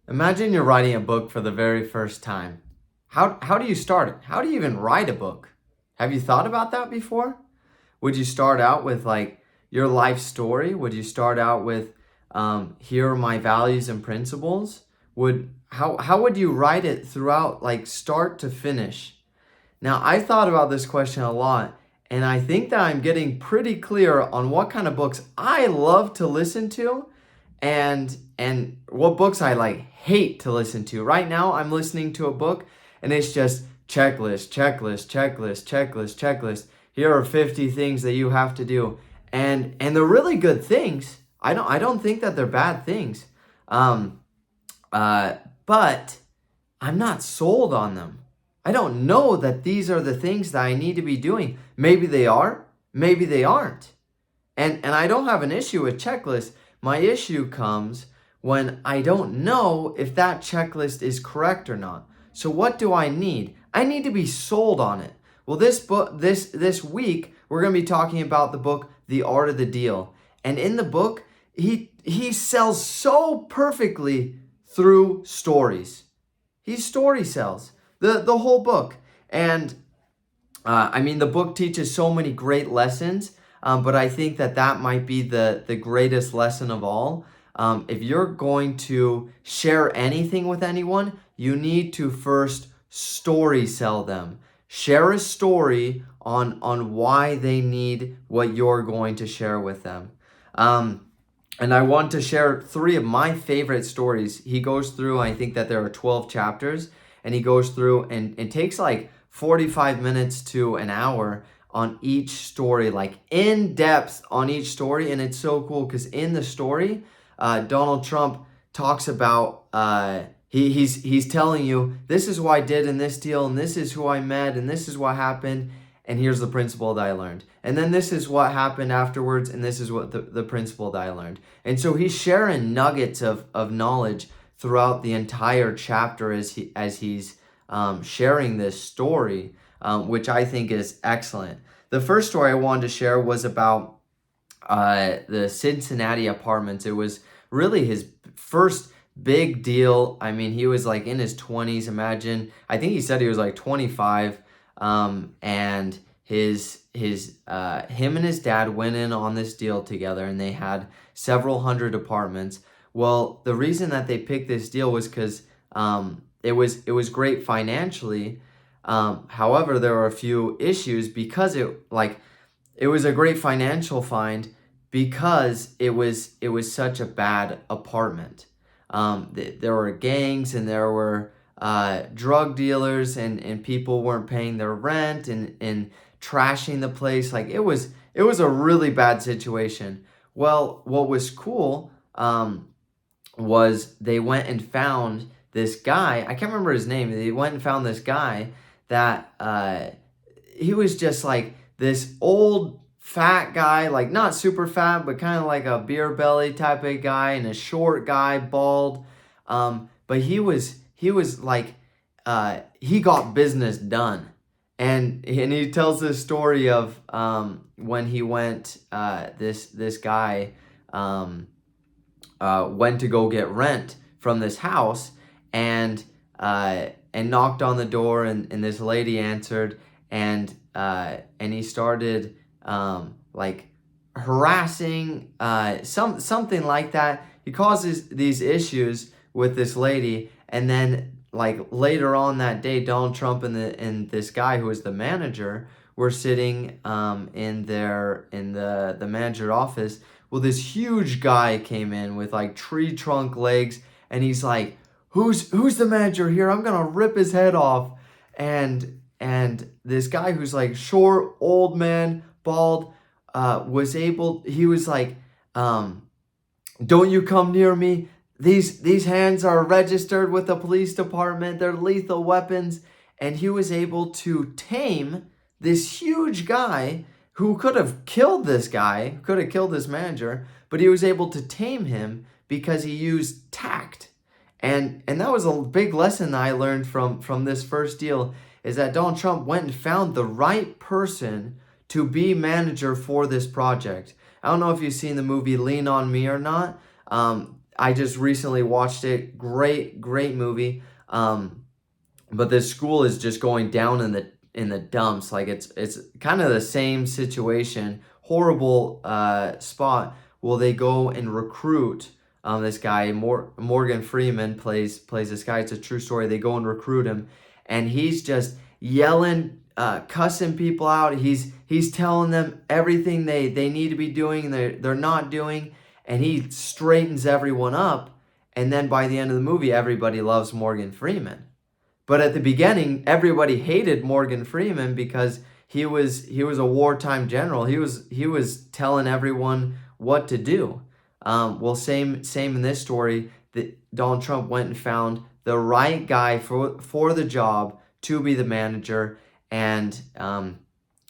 Imagine you're writing a book for the very first time. How do you start it? How do you even write a book? Have you thought about that before? Would you start out with like your life story? Would you start out with here are my values and principles? Would how would you write it throughout like start to finish? Now, I thought about this question a lot, and I think that I'm getting pretty clear on what kind of books I love to listen to and what books I like hate to listen to. Right now, I'm listening to a book and it's just checklist, checklist, checklist, checklist, checklist. Here are 50 things that you have to do. And they're really good things. I don't think that they're bad things. Um but I'm not sold on them. I don't know that these are the things that I need to be doing. Maybe they are, maybe they aren't. And I don't have an issue with checklists. My issue comes when I don't know if that checklist is correct or not. So what do I need? I need to be sold on it. Well, this week we're going to be talking about the book The Art of the Deal. And in the book, he sells so perfectly through stories. He story sells the whole book. And I mean, the book teaches so many great lessons, but I think that that might be the greatest lesson of all. If you're going to share anything with anyone, you need to first story sell them. Share a story on why they need what you're going to share with them. And I want to share three of my favorite stories. He goes through, I think that there are 12 chapters, and he goes through and it takes like 45 minutes to an hour on each story, like in depth on each story. And it's so cool because in the story, Donald Trump talks about, he's telling you, this is what I did in this deal, and this is who I met, and this is what happened, and here's the principle that I learned. And then this is what happened afterwards, and this is what the principle that I learned. And so he's sharing nuggets of knowledge throughout the entire chapter as he's sharing this story, which I think is excellent. The first story I wanted to share was about the Cincinnati apartments. It was really his first big deal. I mean, he was like in his 20s. Imagine, I think he said he was like 25, and him and his dad went in on this deal together, and they had several hundred apartments. Well, the reason that they picked this deal was because it was great financially. However, there were a few issues because it was a great financial find because it was such a bad apartment. There were gangs and there were drug dealers and people weren't paying their rent and trashing the place. Like it was a really bad situation. Well, what was cool was they went and found this guy. I can't remember his name. They went and found this guy that he was just like this old fat guy, like not super fat, but kind of like a beer belly type of guy, and a short guy, bald. But he was like he got business done. And he tells this story of when he went this guy went to go get rent from this house and knocked on the door, and this lady answered, and he started like harassing something like that. He causes these issues with this lady, and then like later on that day, Donald Trump and this guy who was the manager were sitting in the manager office. Well, this huge guy came in with like tree trunk legs, and he's like, "Who's the manager here? I'm gonna rip his head off." And this guy who's like short, old man, bald, he was like, "Don't you come near me. These hands are registered with the police department. They're lethal weapons." And he was able to tame this huge guy who could have killed this guy, could have killed this manager, but he was able to tame him because he used tact. And that was a big lesson that I learned from this first deal, is that Donald Trump went and found the right person to be manager for this project. I don't know if you've seen the movie Lean on Me or not. I just recently watched it. Great movie. But this school is just going down in the dumps. Like it's kind of the same situation, horrible spot. Will they go and recruit this guy? Morgan Freeman plays this guy. It's a true story. They go and recruit him, and he's just yelling, cussing people out. He's telling them everything they need to be doing and they're not doing, and he straightens everyone up. And then by the end of the movie, everybody loves Morgan Freeman. But at the beginning, everybody hated Morgan Freeman because he was a wartime general. He was telling everyone what to do. Well, same in this story. That Donald Trump went and found the right guy for the job to be the manager, and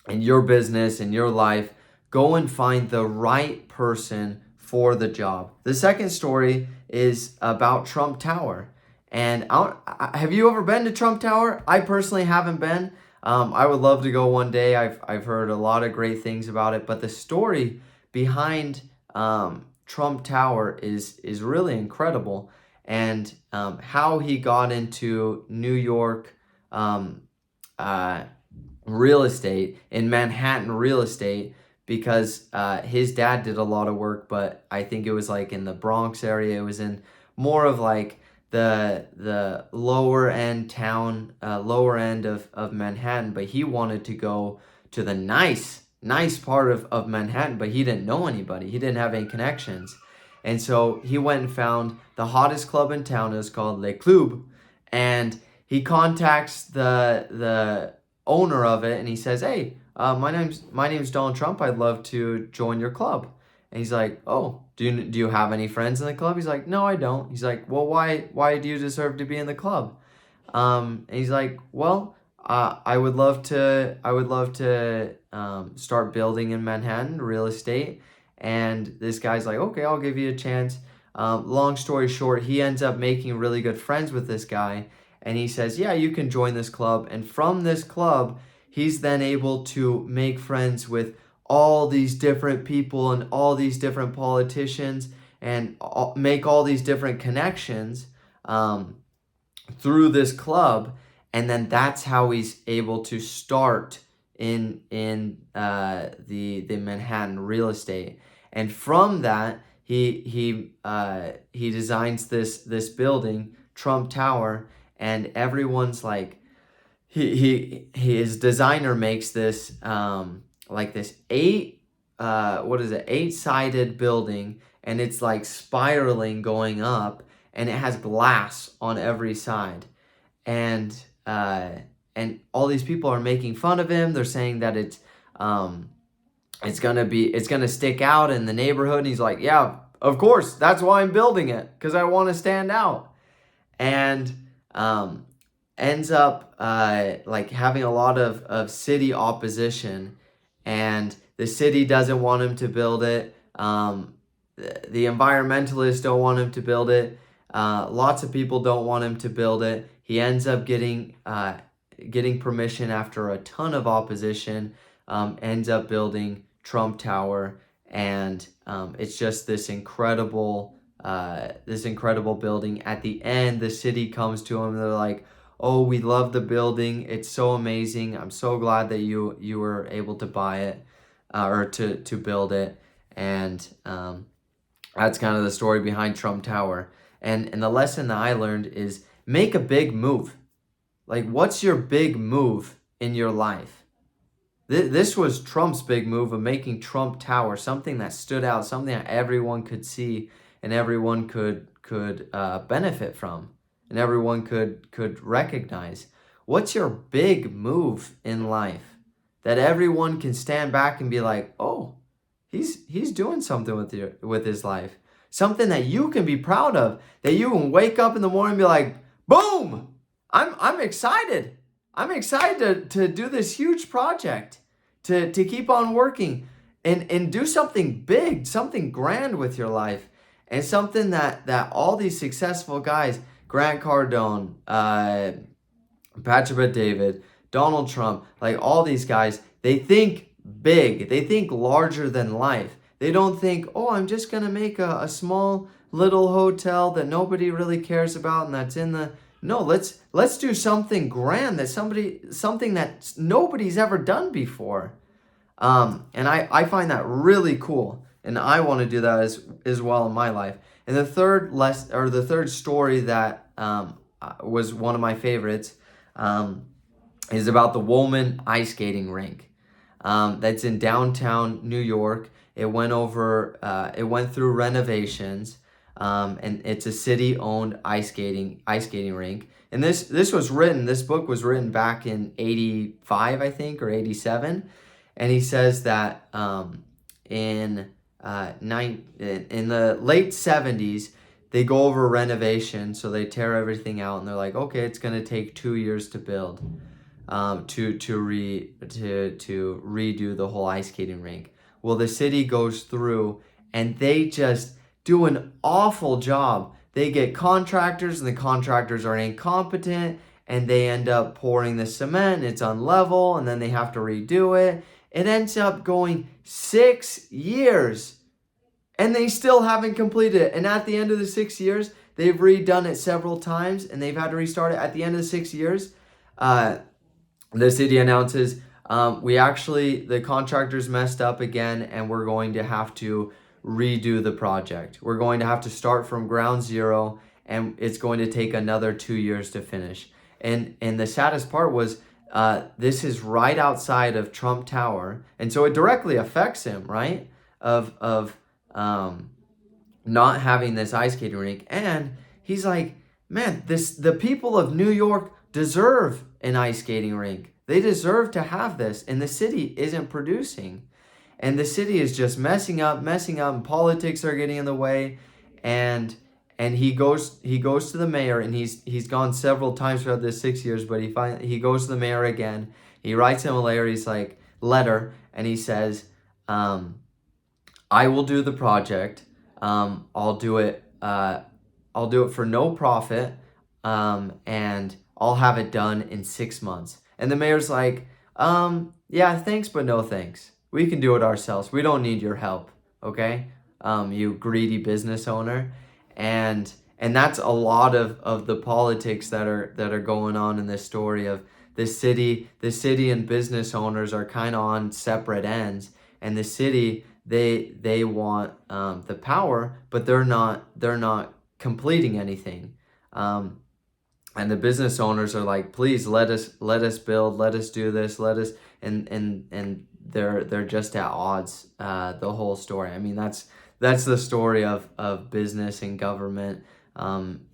in your business, in your life, go and find the right person for the job. The second story is about Trump Tower. And have you ever been to Trump Tower? I personally haven't been. I would love to go one day. I've heard a lot of great things about it. But the story behind Trump Tower is really incredible, and how he got into New York real estate, in Manhattan real estate, because his dad did a lot of work, but I think it was like in the Bronx area. It was in more of like the lower end town, lower end of Manhattan, but he wanted to go to the nice part of Manhattan, but he didn't know anybody. He didn't have any connections. And so he went and found the hottest club in town. It was called Le Club. And he contacts the owner of it, and he says, "Hey, my name's Donald Trump. I'd love to join your club." And he's like, "Oh, do you have any friends in the club?" He's like, "No, I don't." He's like, "Well, why do you deserve to be in the club?" And he's like, "Well, I would love to start building in Manhattan real estate." And this guy's like, "Okay, I'll give you a chance." Long story short, he ends up making really good friends with this guy, and he says, "Yeah, you can join this club." And from this club, he's then able to make friends with all these different people and all these different politicians, and make all these different connections through this club. And then that's how he's able to start in the Manhattan real estate. And from that, he designs this building, Trump Tower, and everyone's like, his designer makes this like this eight-sided building, and it's like spiraling going up, and it has glass on every side. And all these people are making fun of him. They're saying that it's gonna stick out in the neighborhood. And he's like, "Yeah, of course, that's why I'm building it, because I want to stand out." And ends up like having a lot of city opposition, and the city doesn't want him to build it. The environmentalists don't want him to build it. Lots of people don't want him to build it. He ends up getting permission after a ton of opposition. Ends up building Trump Tower, and it's just this incredible building. At the end, the city comes to him. They're like, "Oh, we love the building. It's so amazing. I'm so glad that you were able to buy it, or to build it." And that's kind of the story behind Trump Tower. And the lesson that I learned is, make a big move. Like, what's your big move in your life? This was Trump's big move of making Trump Tower, something that stood out, something that everyone could see and everyone could benefit from, and everyone could recognize. What's your big move in life that everyone can stand back and be like, "Oh, he's doing something with his life." Something that you can be proud of, that you can wake up in the morning and be like, "Boom! I'm excited. I'm excited to do this huge project, to keep on working and do something big, something grand with your life." And something that all these successful guys, Grant Cardone, Patrick David, Donald Trump, like all these guys, they think big. They think larger than life. They don't think, "Oh, I'm just going to make a small little hotel that nobody really cares about and that's in the no, let's do something grand that something that nobody's ever done before. And I find that really cool, and I want to do that as well in my life. And the third story that was one of my favorites is about the Woolman ice skating rink that's in downtown New York. It went through renovations, and it's a city-owned ice skating rink. And this book was written back in 85, I think, or 87. And he says that in the late 70s, they go over renovation, so they tear everything out, and they're like, okay, it's going to take 2 years to build, to redo the whole ice skating rink. Well, the city goes through, and they just do an awful job. They get contractors, and the contractors are incompetent, and they end up pouring the cement. It's unlevel, and then they have to redo it. It ends up going 6 years, and they still haven't completed it. And at the end of the 6 years, they've redone it several times, and they've had to restart it. At the end of the 6 years, the city announces, the contractors messed up again, and we're going to have to redo the project. We're going to have to start from ground zero, and it's going to take another 2 years to finish. And the saddest part was, this is right outside of Trump Tower, and so it directly affects him, right? Of not having this ice skating rink, and he's like, man, the people of New York deserve an ice skating rink. They deserve to have this, and the city isn't producing, and the city is just messing up, and politics are getting in the way, and he goes to the mayor, and he's gone several times throughout this 6 years, but he goes to the mayor again. He writes him a letter, and he says, I will do the project. I'll do it for no profit, and I'll have it done in 6 months. And the mayor's like, yeah, thanks, but no thanks. We can do it ourselves. We don't need your help, okay? You greedy business owner. And that's a lot of the politics that are going on in this story of the city and business owners are kind of on separate ends, and the city, they want the power, but they're not completing anything. And the business owners are like, please let us build, let us do this, and they're just at odds, the whole story. I mean, that's the story of business and government,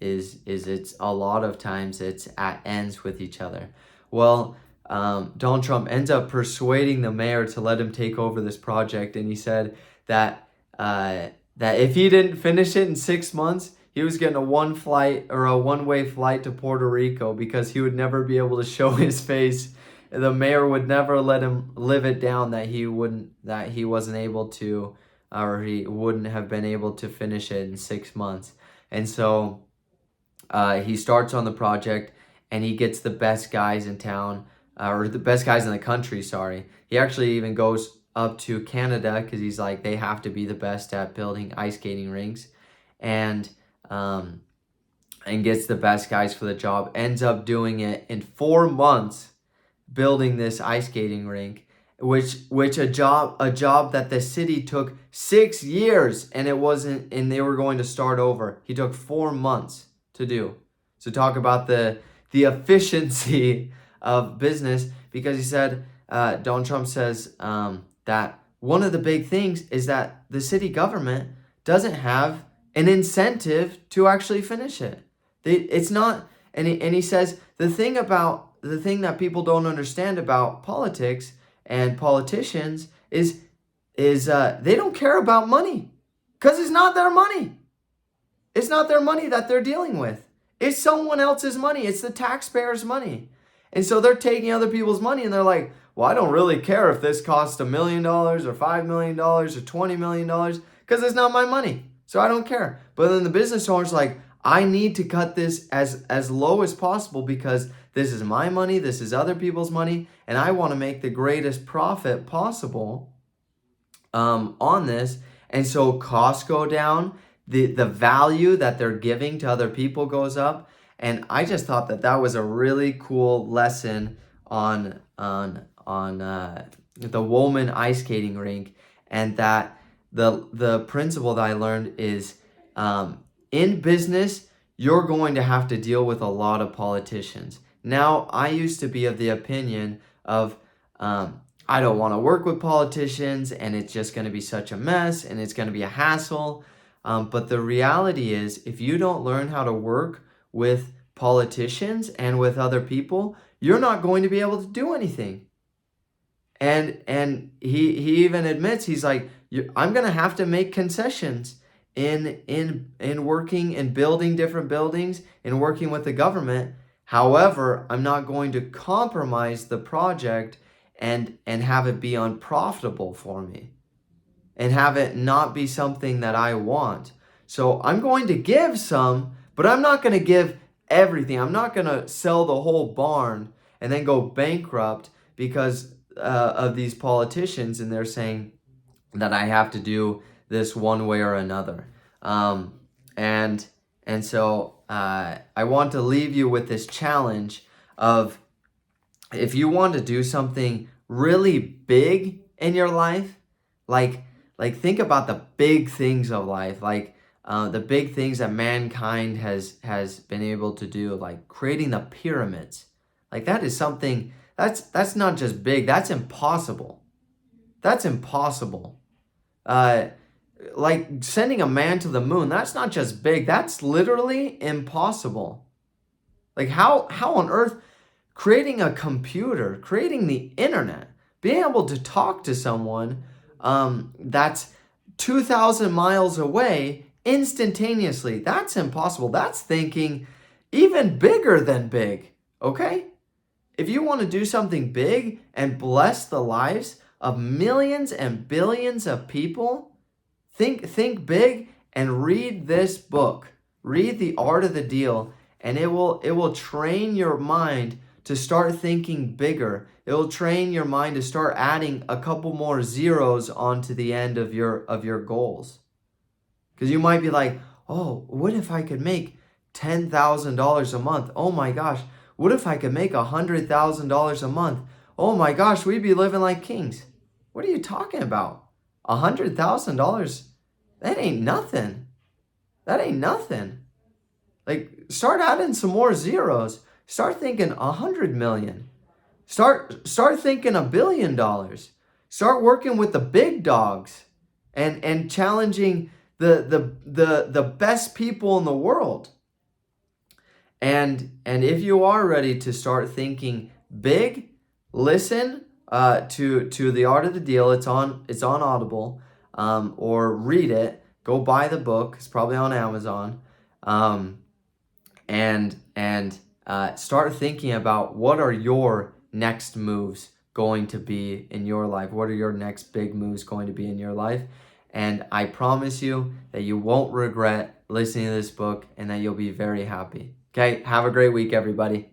is it's a lot of times it's at ends with each other. Well, Donald Trump ends up persuading the mayor to let him take over this project, and he said that if he didn't finish it in 6 months, he was getting a one-way flight to Puerto Rico, because he would never be able to show his face. The mayor would never let him live it down that he wasn't able to, or he wouldn't have been able to finish it in 6 months. And so he starts on the project, and he gets the best guys in town, or the best guys in the country, sorry. He actually even goes up to Canada, because he's like, they have to be the best at building ice skating rinks, and gets the best guys for the job, ends up doing it in 4 months, building this ice skating rink, which a job that the city took 6 years, and they were going to start over. He took 4 months to do. So talk about the efficiency of business, because he said, Donald Trump says, that one of the big things is that the city government doesn't have an incentive to actually finish it. It's not, and he says the thing that people don't understand about politics and politicians is they don't care about money, because it's not their money. It's not their money that they're dealing with. It's someone else's money. It's the taxpayers' money. And so they're taking other people's money, and they're like, well, I don't really care if this costs $1 million or $5 million or $20 million, because it's not my money. So I don't care. But then the business owner's like, I need to cut this as low as possible, because this is my money, this is other people's money, and I want to make the greatest profit possible on this. And so costs go down, the value that they're giving to other people goes up. And I just thought that that was a really cool lesson on the Woolman ice skating rink, and that the principle that I learned is, in business you're going to have to deal with a lot of politicians. Now, I used to be of the opinion of, I don't want to work with politicians, and it's just going to be such a mess, and it's going to be a hassle. But the reality is, if you don't learn how to work with politicians and with other people, you're not going to be able to do anything. And he even admits, he's like, I'm going to have to make concessions in working and building different buildings and working with the government. However, I'm not going to compromise the project and have it be unprofitable for me and have it not be something that I want. So I'm going to give some, but I'm not going to give everything. I'm not going to sell the whole barn and then go bankrupt because of these politicians, and they're saying that I have to do this one way or another. And so I want to leave you with this challenge of, if you want to do something really big in your life, like think about the big things of life, like the big things that mankind has been able to do, like creating the pyramids. Like, that is something that's not just big, that's impossible. That's impossible. Like sending a man to the moon, that's not just big, that's literally impossible. Like, how on earth, creating a computer, creating the internet, being able to talk to someone that's 2,000 miles away instantaneously, that's impossible. That's thinking even bigger than big, okay? If you want to do something big and bless the lives of millions and billions of people, think big and read this book. Read The Art of the Deal, and it will train your mind to start thinking bigger. It will train your mind to start adding a couple more zeros onto the end of your goals. Because you might be like, oh, what if I could make $10,000 a month? Oh my gosh, what if I could make $100,000 a month? Oh my gosh, we'd be living like kings. What are you talking about? $100,000? That ain't nothing. That ain't nothing. Like, start adding some more zeros. Start thinking 100 million. Start thinking $1 billion. Start working with the big dogs and challenging the best people in the world. And if you are ready to start thinking big, listen to The Art of the Deal. It's on Audible, or read it. Go buy the book. It's probably on Amazon. And start thinking about, what are your next moves going to be in your life? What are your next big moves going to be in your life? And I promise you that you won't regret listening to this book, and that you'll be very happy. Okay, have a great week, everybody.